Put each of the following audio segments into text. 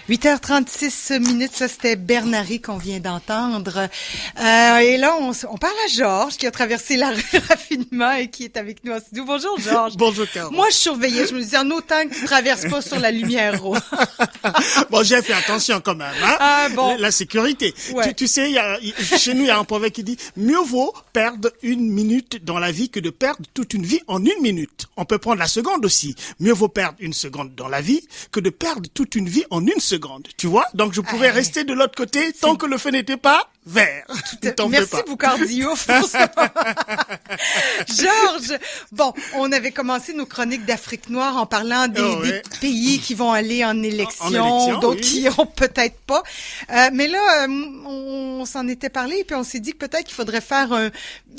8h36 ça c'était Bernary qu'on vient d'entendre. Et là, on parle à Georges qui a traversé la rue Raffinement et qui est avec nous en studio. Bonjour Georges. Bonjour Caro. Moi, je surveillais, je me disais en autant que tu traverses pas sur la lumière rouge. Bon, j'ai fait attention quand même, hein. Ah bon. La sécurité. Ouais. Tu sais, chez nous, il y a un proverbe qui dit, mieux vaut perdre une minute dans la vie que de perdre toute une vie en une minute. On peut prendre la seconde aussi. Mieux vaut perdre une seconde dans la vie que de perdre toute une vie en une seconde. Tu vois? Donc, je pouvais rester de l'autre côté tant que le feu n'était pas vert. Merci Boucardiouf pour ça. Georges, bon, on avait commencé nos chroniques d'Afrique noire en parlant des pays qui vont aller en élection, d'autres qui iront peut-être pas. Mais là, on s'en était parlé et puis on s'est dit que peut-être qu'il faudrait faire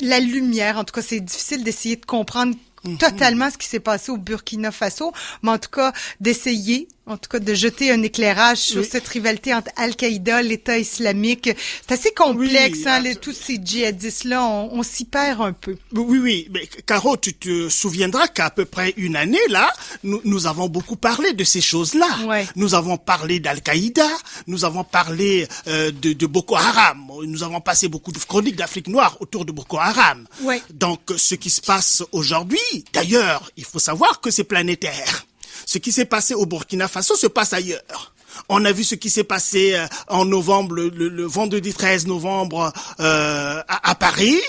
la lumière. En tout cas, c'est difficile d'essayer de comprendre totalement ce qui s'est passé au Burkina Faso, mais en tout cas, d'essayer, de jeter un éclairage sur cette rivalité entre Al-Qaïda, l'État islamique. C'est assez complexe, tous ces djihadistes-là, on s'y perd un peu. Oui, mais Caro, tu te souviendras qu'à peu près une année, là, nous avons beaucoup parlé de ces choses-là. Ouais. Nous avons parlé d'Al-Qaïda, nous avons parlé de Boko Haram, nous avons passé beaucoup de chroniques d'Afrique noire autour de Boko Haram. Ouais. Donc, ce qui se passe aujourd'hui, d'ailleurs, il faut savoir que c'est planétaire. Ce qui s'est passé au Burkina Faso se passe ailleurs. On a vu ce qui s'est passé en novembre, le vendredi 13 novembre à Paris.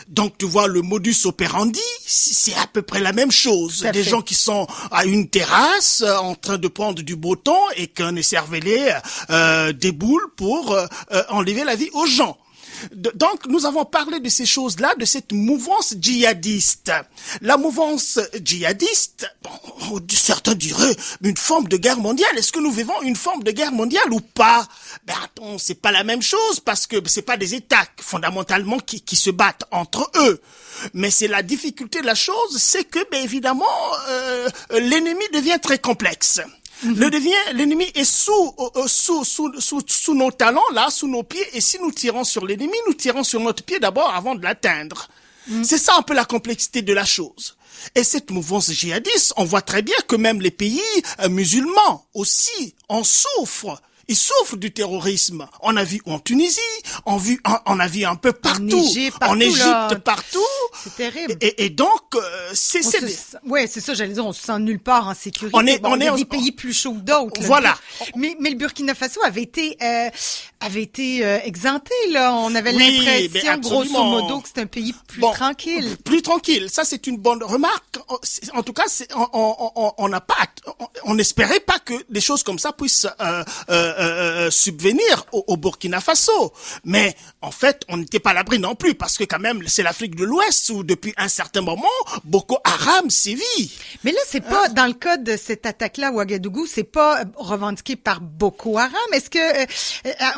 Donc tu vois le modus operandi, c'est à peu près la même chose. Des gens qui sont à une terrasse en train de prendre du beau temps et qu'un écervelé déboule pour enlever la vie aux gens. Donc, nous avons parlé de ces choses-là, de cette mouvance djihadiste. La mouvance djihadiste, bon, certains diraient une forme de guerre mondiale. Est-ce que nous vivons une forme de guerre mondiale ou pas? Attends, c'est pas la même chose parce que c'est pas des États fondamentalement qui se battent entre eux. Mais c'est la difficulté de la chose, c'est que, évidemment, l'ennemi devient très complexe. L'ennemi est sous nos talons, là, sous nos pieds, et si nous tirons sur l'ennemi, nous tirons sur notre pied d'abord avant de l'atteindre. C'est ça un peu la complexité de la chose. Et cette mouvance djihadiste, on voit très bien que même les pays musulmans aussi en souffrent. Ils souffrent du terrorisme. On a vu en Tunisie, on a vu un peu partout, en Égypte, partout. C'est terrible. Et donc, c'est ça, j'allais dire, on se sent nulle part en sécurité. Il y a des pays plus chauds que d'autres. Voilà. Mais le Burkina Faso avait été exempté, là. On avait l'impression, grosso modo, que c'est un pays plus tranquille. Plus tranquille. Ça, c'est une bonne remarque. En tout cas, on n'espérait pas que des choses comme ça puissent, subvenir au Burkina Faso. Mais, en fait, on n'était pas à l'abri non plus, parce que quand même, c'est l'Afrique de l'Ouest où, depuis un certain moment, Boko Haram sévit. Mais là, c'est pas, dans le cas de cette attaque-là à Ouagadougou, c'est pas revendiqué par Boko Haram. Est-ce que,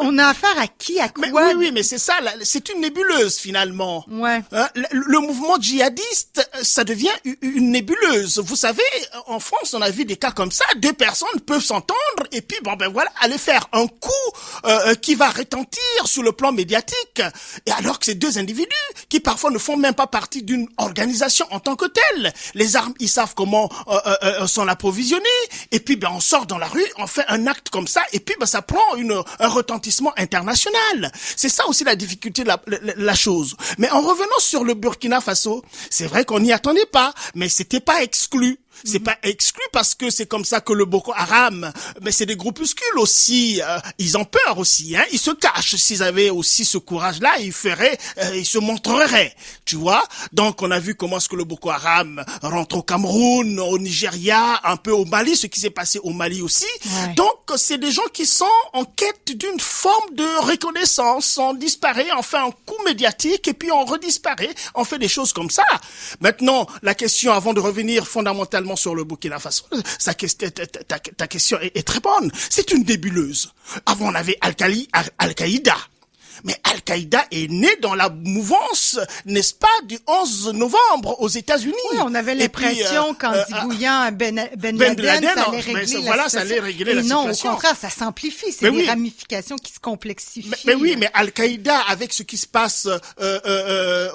on a affaire à qui, à quoi? Oui, mais c'est ça, c'est une nébuleuse, finalement. Ouais. Le mouvement djihadiste, ça devient une nébuleuse. Vous savez, en France, on a vu des cas comme ça, deux personnes peuvent s'entendre, et puis, voilà, aller faire un coup qui va retentir sur le plan médiatique. Et alors que ces deux individus, qui parfois ne font même pas partie d'une organisation en tant que telle, les armes, ils savent comment s'en approvisionner, et puis on sort dans la rue, on fait un acte comme ça, et puis ça prend un retentissement international. C'est ça aussi la difficulté de la chose. Mais en revenant sur le Burkina Faso, c'est vrai qu'on n'y attendait pas, mais c'était pas exclu. C'est pas exclu parce que c'est comme ça que le Boko Haram, mais c'est des groupuscules aussi, ils ont peur aussi, hein, ils se cachent. S'ils avaient aussi ce courage-là, ils se montreraient, tu vois. Donc on a vu comment est-ce que le Boko Haram rentre au Cameroun, au Nigeria, un peu au Mali, ce qui s'est passé au Mali aussi. Ouais. Donc c'est des gens qui sont en quête d'une forme de reconnaissance. On disparaît, on fait un coup médiatique et puis on redisparaît, on fait des choses comme ça. Maintenant, la question, avant de revenir fondamentalement sur le Burkina Faso, ta question est très bonne. C'est une nébuleuse. Avant, on avait Al-Qaïda. Mais Al-Qaïda est né dans la mouvance, n'est-ce pas, du 11 novembre aux États-Unis. Oui, on avait l'impression qu'en zigouillant Ben Laden, ça allait régler la situation. Ça allait régler la situation. situation. Non, au contraire, ça s'amplifie. C'est des ramifications qui se complexifient. Mais oui, mais Al-Qaïda, avec ce qui se passe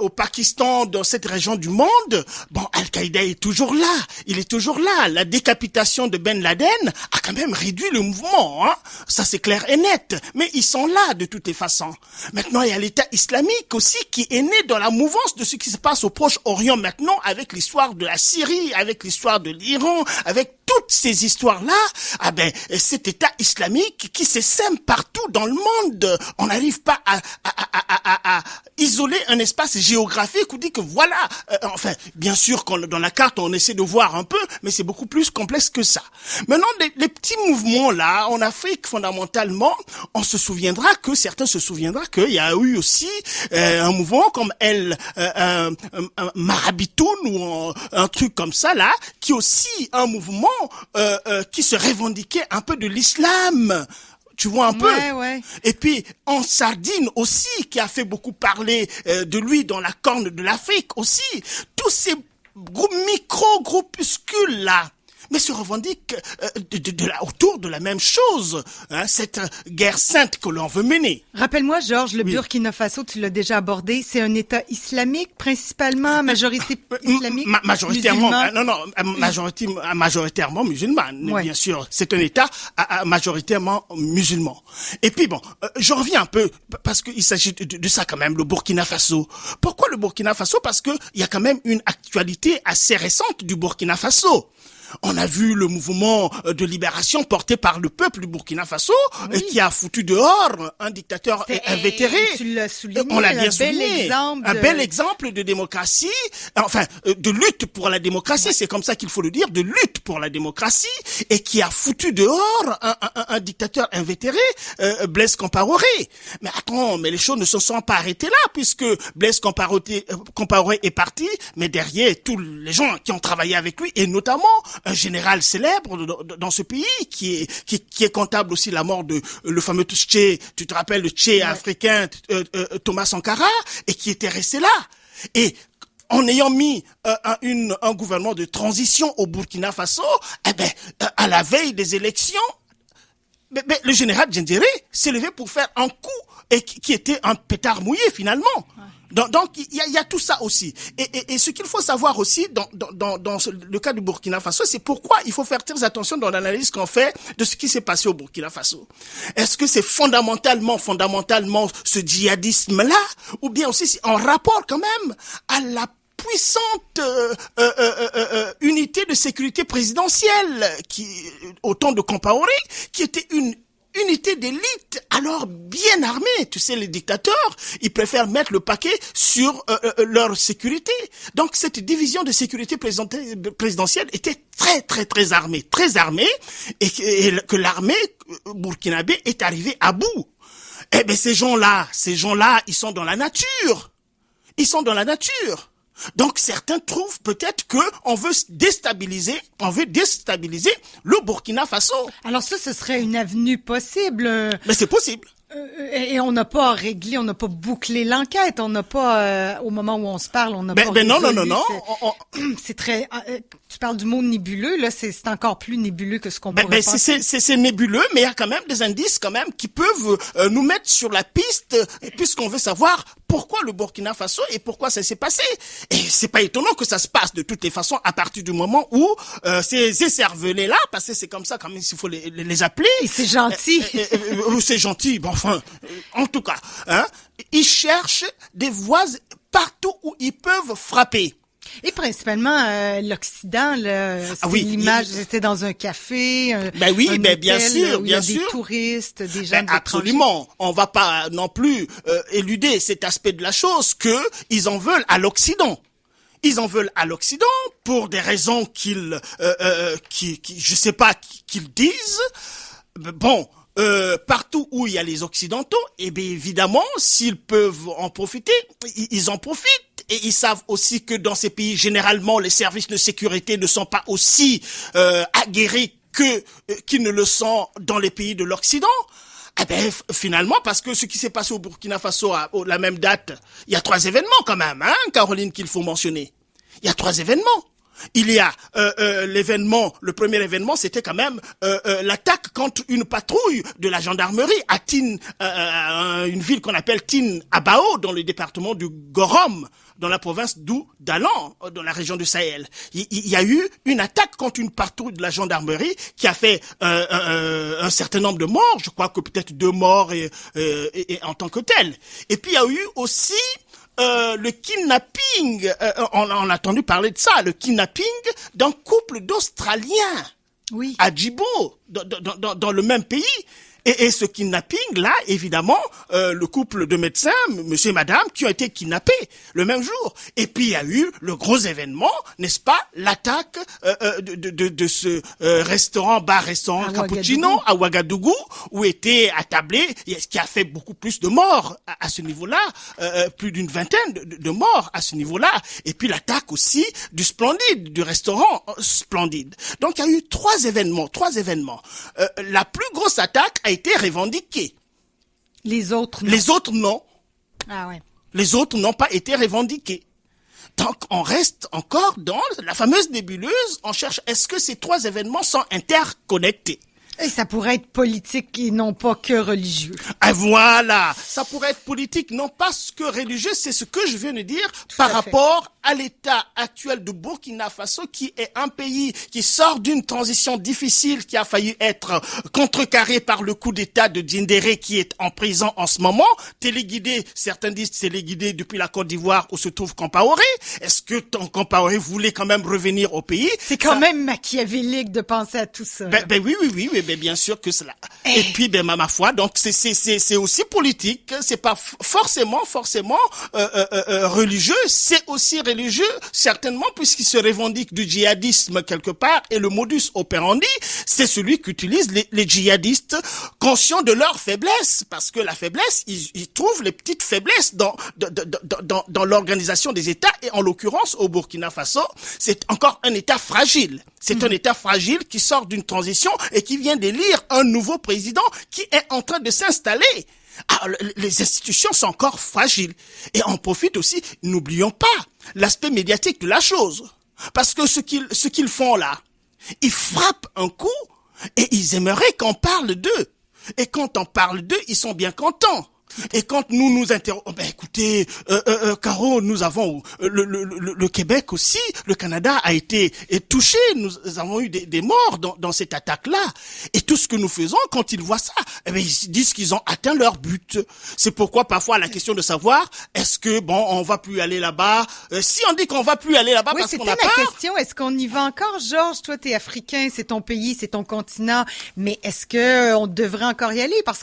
au Pakistan, dans cette région du monde, bon, Al-Qaïda est toujours là. Il est toujours là. La décapitation de Ben Laden a quand même réduit le mouvement, hein. Ça, c'est clair et net. Mais ils sont là, de toutes les façons. Maintenant, il y a l'État islamique aussi qui est né dans la mouvance de ce qui se passe au Proche-Orient maintenant, avec l'histoire de la Syrie, avec l'histoire de l'Iran, avec toutes ces histoires-là. Ah ben, cet État islamique qui s'essaime partout dans le monde. On n'arrive pas à isoler un espace géographique où dit que voilà, enfin, bien sûr, dans la carte, on essaie de voir un peu, mais c'est beaucoup plus complexe que ça. Maintenant, les petits mouvements-là, en Afrique, fondamentalement, certains se souviendront qu'il y a eu aussi un mouvement comme Marabitoun ou un truc comme ça, là, qui est aussi un mouvement qui se revendiquait un peu de l'islam. Tu vois un peu. Ouais. Et puis, en Sardine aussi, qui a fait beaucoup parler de lui dans la corne de l'Afrique aussi. Tous ces micro-groupuscules là, mais se revendiquent autour de la même chose, hein, cette guerre sainte que l'on veut mener. Rappelle-moi, Georges, le Burkina Faso, tu l'as déjà abordé, c'est un État islamique, principalement, majorité islamique, majoritairement, musulman. Majoritairement musulman, bien sûr. C'est un État majoritairement musulman. Et puis bon, je reviens un peu, parce qu'il s'agit de ça quand même, le Burkina Faso. Pourquoi le Burkina Faso? Parce que il y a quand même une actualité assez récente du Burkina Faso. On a vu le mouvement de libération porté par le peuple du Burkina Faso, qui a foutu dehors un dictateur invétéré. Tu l'as souligné, on l'a bien souligné. Un bel exemple de démocratie, enfin, de lutte pour la démocratie, c'est comme ça qu'il faut le dire, de lutte pour la démocratie, et qui a foutu dehors un dictateur invétéré, Blaise Compaoré. Mais attends, mais les choses ne se sont pas arrêtées là, puisque Blaise Compaoré est parti, mais derrière, tous les gens qui ont travaillé avec lui, et notamment un général célèbre dans ce pays qui est comptable aussi la mort de le fameux Tché, tu te rappelles, le Tché africain Thomas Sankara, et qui était resté là. Et en ayant mis un gouvernement de transition au Burkina Faso, à la veille des élections, le général Djendéré s'est levé pour faire un coup et qui était un pétard mouillé finalement. Donc il y a tout ça aussi. Et ce qu'il faut savoir aussi dans le cas du Burkina Faso, c'est pourquoi il faut faire très attention dans l'analyse qu'on fait de ce qui s'est passé au Burkina Faso. Est-ce que c'est fondamentalement ce djihadisme-là, ou bien aussi c'est en rapport quand même à la puissante unité de sécurité présidentielle qui, au temps de Compaoré, qui était une unité d'élite, alors bien armée. Tu sais, les dictateurs, ils préfèrent mettre le paquet sur leur sécurité. Donc, cette division de sécurité présidentielle était très armée, et que l'armée burkinabé est arrivée à bout. Eh ben, ces gens-là, ils sont dans la nature. Donc certains trouvent peut-être que on veut déstabiliser le Burkina Faso. Alors ça, ce serait une avenue possible. Mais c'est possible. Et on n'a pas réglé, on n'a pas bouclé l'enquête, on n'a pas, au moment où on se parle, on n'a pas résolu. Non. C'est très, tu parles du mot nébuleux, là, c'est encore plus nébuleux que ce qu'on pourrait penser. C'est nébuleux, mais il y a quand même des indices quand même qui peuvent nous mettre sur la piste, puisqu'on veut savoir pourquoi le Burkina Faso et pourquoi ça s'est passé. Et c'est pas étonnant que ça se passe de toutes les façons à partir du moment où ces écervelés-là, parce que c'est comme ça quand même s'il faut les appeler. Et c'est gentil. C'est gentil, bon enfin, en tout cas, hein, ils cherchent des voies partout où ils peuvent frapper. Et principalement l'Occident, l'image, c'était dans un café, bien sûr, des touristes, des gens absolument. On va pas non plus éluder cet aspect de la chose que ils en veulent à l'Occident. Ils en veulent à l'Occident pour des raisons qu'ils disent. Bon. Partout où il y a les Occidentaux, et bien évidemment, s'ils peuvent en profiter, ils en profitent. Et ils savent aussi que dans ces pays, généralement, les services de sécurité ne sont pas aussi aguerris qu'ils ne le sont dans les pays de l'Occident. Eh ben, finalement, parce que ce qui s'est passé au Burkina Faso à la même date, il y a 3 événements quand même, hein, Caroline, qu'il faut mentionner. Il y a 3 événements. Il y a le premier événement, c'était quand même l'attaque contre une patrouille de la gendarmerie à Tine, une ville qu'on appelle Tine Abao, dans le département du Gorom, dans la province d'Oudalan, dans la région du Sahel. Il y a eu une attaque contre une patrouille de la gendarmerie qui a fait un certain nombre de morts, je crois que peut-être 2 morts et en tant que tel. Et puis il y a eu aussi le kidnapping, on a entendu parler de ça, le kidnapping d'un couple d'Australiens à Djibo, dans le même pays. Et ce kidnapping-là, évidemment, le couple de médecins, monsieur et madame, qui ont été kidnappés le même jour. Et puis, il y a eu le gros événement, n'est-ce pas, l'attaque de ce bar-restaurant Cappuccino à Ouagadougou, où était attablé, ce qui a fait beaucoup plus de morts à ce niveau-là, plus d'une vingtaine de morts à ce niveau-là. Et puis, l'attaque aussi du Splendide, du restaurant Splendide. Donc, il y a eu 3 événements. La plus grosse attaque a été revendiquée. Les autres, non. Les autres, non. Ah ouais. Les autres n'ont pas été revendiqués. Donc, on reste encore dans la fameuse nébuleuse. On cherche, est-ce que ces 3 événements sont interconnectés? Et ça pourrait être politique et non pas que religieux. Et voilà, ça pourrait être politique, non pas que religieux, c'est ce que je viens de dire par rapport à l'état actuel de Burkina Faso, qui est un pays qui sort d'une transition difficile, qui a failli être contrecarrée par le coup d'état de Diendéré, qui est en prison en ce moment, téléguidé, certains disent téléguidé depuis la Côte d'Ivoire où se trouve Compaoré. Est-ce que Compaoré voulait quand même revenir au pays? C'est quand même machiavélique de penser à tout ça. Oui, mais bien sûr que cela. Et puis, ma foi, donc c'est aussi politique, c'est pas forcément religieux, c'est aussi religieux, certainement, puisqu'il se revendique du djihadisme quelque part, et le modus operandi, c'est celui qu'utilisent les djihadistes, conscients de leur faiblesse, parce que la faiblesse, ils trouvent les petites faiblesses dans l'organisation des États, et en l'occurrence, au Burkina Faso, c'est encore un État fragile. C'est un État fragile qui sort d'une transition et qui vient d'élire un nouveau président qui est en train de s'installer. Alors, les institutions sont encore fragiles. Et on profite aussi, n'oublions pas, l'aspect médiatique de la chose. Parce que ce qu'ils font là, ils frappent un coup et ils aimeraient qu'on parle d'eux. Et quand on parle d'eux, ils sont bien contents. Et quand nous interrogeons, écoutez, Caro, nous avons le Québec aussi, le Canada a été touché, nous avons eu des morts dans cette attaque-là. Et tout ce que nous faisons, quand ils voient ça, ils disent qu'ils ont atteint leur but. C'est pourquoi parfois la question de savoir, est-ce que on va plus aller là-bas? Si on dit qu'on va plus aller là-bas parce qu'on a peur. C'était ma question. Est-ce qu'on y va encore, Georges? Toi, t'es africain, c'est ton pays, c'est ton continent, mais est-ce que on devrait encore y aller? Parce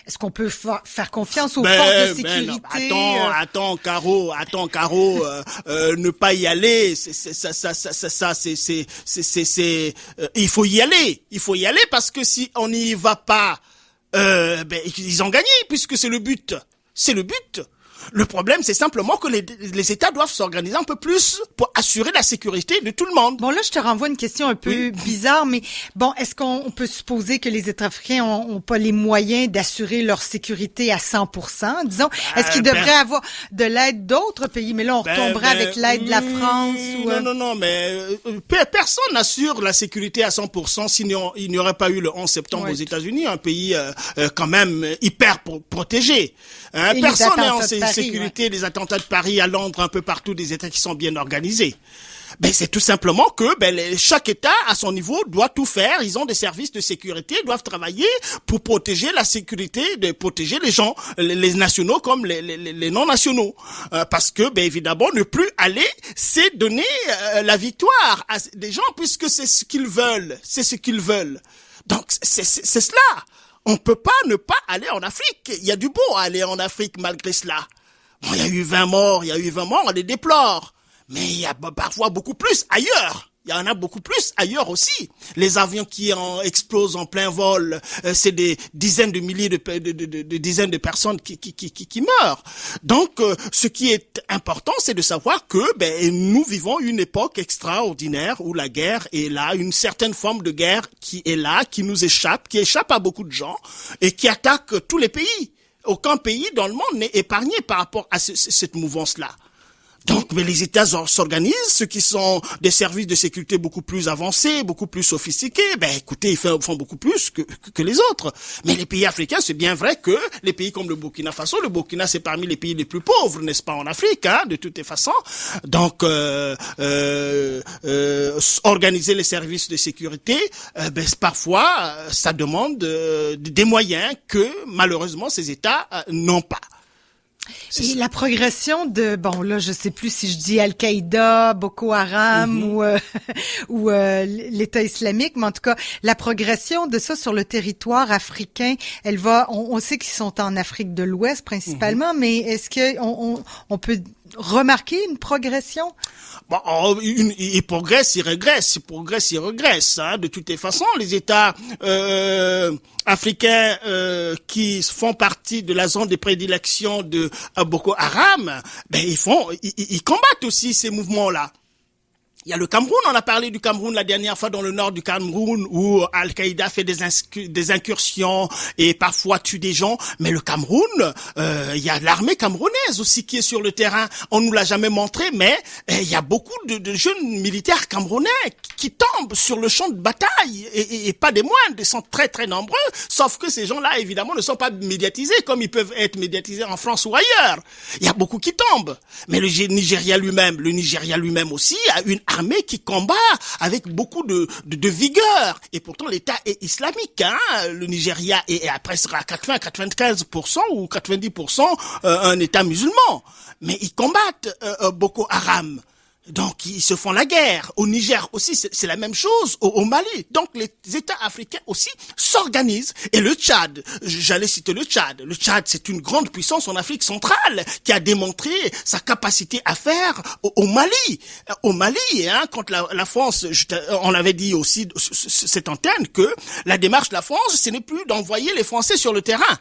est-ce qu'on peut faire confiance aux forces de sécurité? Attends, Caro, ne pas y aller, il faut y aller parce que si on n'y va pas, ils ont gagné puisque c'est le but. Le problème, c'est simplement que les États doivent s'organiser un peu plus pour assurer la sécurité de tout le monde. Bon, là, je te renvoie une question un peu bizarre, mais bon, est-ce qu'on peut supposer que les États africains ont pas les moyens d'assurer leur sécurité à 100%, disons? Est-ce qu'ils devraient avoir de l'aide d'autres pays? Mais là, on retomberait avec l'aide de la France ou... Non, mais personne n'assure la sécurité à 100% s'il n'y aurait pas eu le 11 septembre aux États-Unis, un pays quand même hyper protégé. Hein, personne n'est en sécurité, les attentats de Paris, à Londres, un peu partout, des États qui sont bien organisés. C'est tout simplement que chaque État, à son niveau, doit tout faire. Ils ont des services de sécurité, doivent travailler pour protéger la sécurité, de protéger les gens, les nationaux comme les non-nationaux. Parce que, évidemment, ne plus aller, c'est donner la victoire à des gens, puisque c'est ce qu'ils veulent. Donc, c'est cela. On peut pas ne pas aller en Afrique. Il y a du beau à aller en Afrique malgré cela. Bon, il y a eu 20 morts, on les déplore. Mais il y a parfois beaucoup plus ailleurs. Il y en a beaucoup plus ailleurs aussi. Les avions qui explosent en plein vol, c'est des dizaines de milliers de dizaines de personnes qui meurent. Donc, ce qui est important, c'est de savoir que nous vivons une époque extraordinaire où la guerre est là, une certaine forme de guerre qui est là, qui nous échappe, qui échappe à beaucoup de gens et qui attaque tous les pays. Aucun pays dans le monde n'est épargné par rapport à cette mouvance-là. Donc, mais les États s'organisent, ceux qui sont des services de sécurité beaucoup plus avancés, beaucoup plus sophistiqués, écoutez, ils font beaucoup plus que les autres. Mais les pays africains, c'est bien vrai que les pays comme le Burkina Faso, le Burkina, c'est parmi les pays les plus pauvres, n'est-ce pas, en Afrique, de toutes les façons. Donc, organiser les services de sécurité, parfois, ça demande des moyens que, malheureusement, ces États n'ont pas. Et la progression de, je sais plus si je dis Al-Qaïda, Boko Haram ou l'État islamique, mais en tout cas, la progression de ça sur le territoire africain, elle va, on sait qu'ils sont en Afrique de l'Ouest principalement, mais est-ce que on peut remarquer une progression? Il progresse, il régresse, il progresse, il régresse. De toutes les façons, les États africains qui font partie de la zone de prédilection de Boko Haram, ils combattent aussi ces mouvements-là. Il y a le Cameroun, on a parlé du Cameroun la dernière fois dans le nord du Cameroun où Al-Qaïda fait des incursions et parfois tue des gens. Mais le Cameroun, il y a l'armée camerounaise aussi qui est sur le terrain. On nous l'a jamais montré, mais il y a beaucoup de jeunes militaires camerounais qui tombent sur le champ de bataille et pas des moindres. Ils sont très très nombreux. Sauf que ces gens-là, évidemment, ne sont pas médiatisés comme ils peuvent être médiatisés en France ou ailleurs. Il y a beaucoup qui tombent. Mais le Nigeria lui-même aussi a une armée qui combat avec beaucoup de vigueur. Et pourtant, l'État est islamique. Le Nigeria est à presque à 95% ou 90% un État musulman. Mais ils combattent Boko Haram. Donc, ils se font la guerre. Au Niger aussi, c'est la même chose. Au Mali. Donc, les États africains aussi s'organisent. Et le Tchad, j'allais citer le Tchad. Le Tchad, c'est une grande puissance en Afrique centrale qui a démontré sa capacité à faire au Mali. Au Mali, quand la France, on avait dit aussi cette antenne que la démarche de la France, ce n'est plus d'envoyer les Français sur le terrain.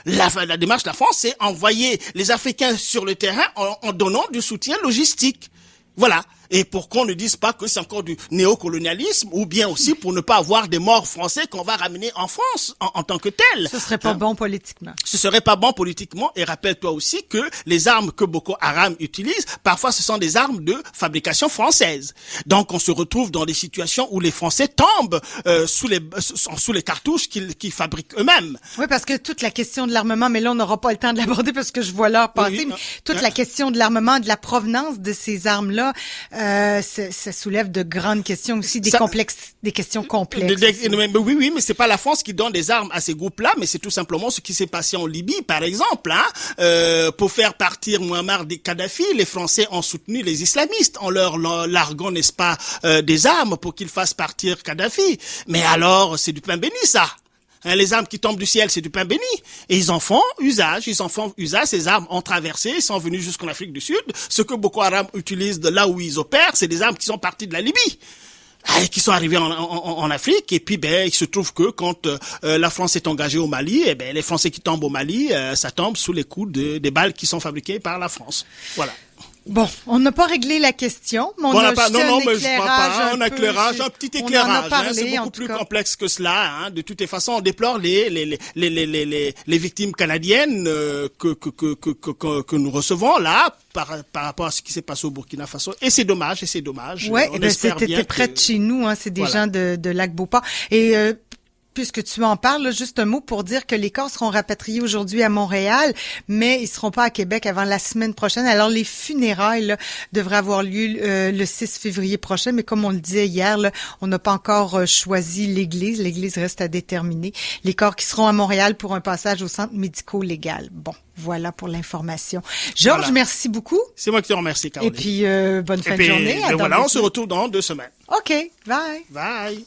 La démarche de la France, c'est envoyer les Africains sur le terrain en donnant du soutien logistique. Voilà. Et pour qu'on ne dise pas que c'est encore du néocolonialisme, ou bien aussi pour ne pas avoir des morts français qu'on va ramener en France en tant que tel. Ce serait pas bon politiquement. Ce serait pas bon politiquement. Et rappelle-toi aussi que les armes que Boko Haram utilise, parfois ce sont des armes de fabrication française. Donc on se retrouve dans des situations où les Français tombent sous les cartouches qu'ils fabriquent eux-mêmes. Oui, parce que toute la question de l'armement, mais là on n'aura pas le temps de l'aborder parce que je vois l'heure passer, mais toute la question de l'armement, de la provenance de ces armes-là, ça soulève de grandes questions aussi, des questions complexes. Oui, mais c'est pas la France qui donne des armes à ces groupes-là, mais c'est tout simplement ce qui s'est passé en Libye, par exemple. Pour faire partir Muammar Kadhafi, les Français ont soutenu les islamistes en leur larguant, n'est-ce pas, des armes pour qu'ils fassent partir Kadhafi. Mais alors, c'est du pain béni, ça. Les armes qui tombent du ciel, c'est du pain béni. Et ils en font usage. Ces armes ont traversé, ils sont venus jusqu'en Afrique du Sud. Ce que Boko Haram utilise de là où ils opèrent, c'est des armes qui sont parties de la Libye. Et qui sont arrivés en Afrique. Et puis, il se trouve que quand la France est engagée au Mali, les Français qui tombent au Mali, ça tombe sous les coups des balles qui sont fabriquées par la France. Voilà. Bon, on n'a pas réglé la question, mais on a juste un éclairage, un petit éclairage. C'est beaucoup plus complexe que cela. De toutes les façons, on déplore les victimes canadiennes que nous recevons là par rapport à ce qui s'est passé au Burkina Faso. Et c'est dommage. Ouais, c'était près de chez nous. C'est des gens de Lac-Beauport. Et puisque tu en parles, juste un mot pour dire que les corps seront rapatriés aujourd'hui à Montréal, mais ils seront pas à Québec avant la semaine prochaine. Alors, les funérailles devraient avoir lieu le 6 février prochain, mais comme on le disait hier, on n'a pas encore choisi l'église. L'église reste à déterminer. Les corps qui seront à Montréal pour un passage au centre médico-légal. Bon, voilà pour l'information. Georges, merci beaucoup. C'est moi qui te remercie, Caroline. Et puis, bonne fin de journée. On se retrouve dans 2 semaines. OK, bye. Bye.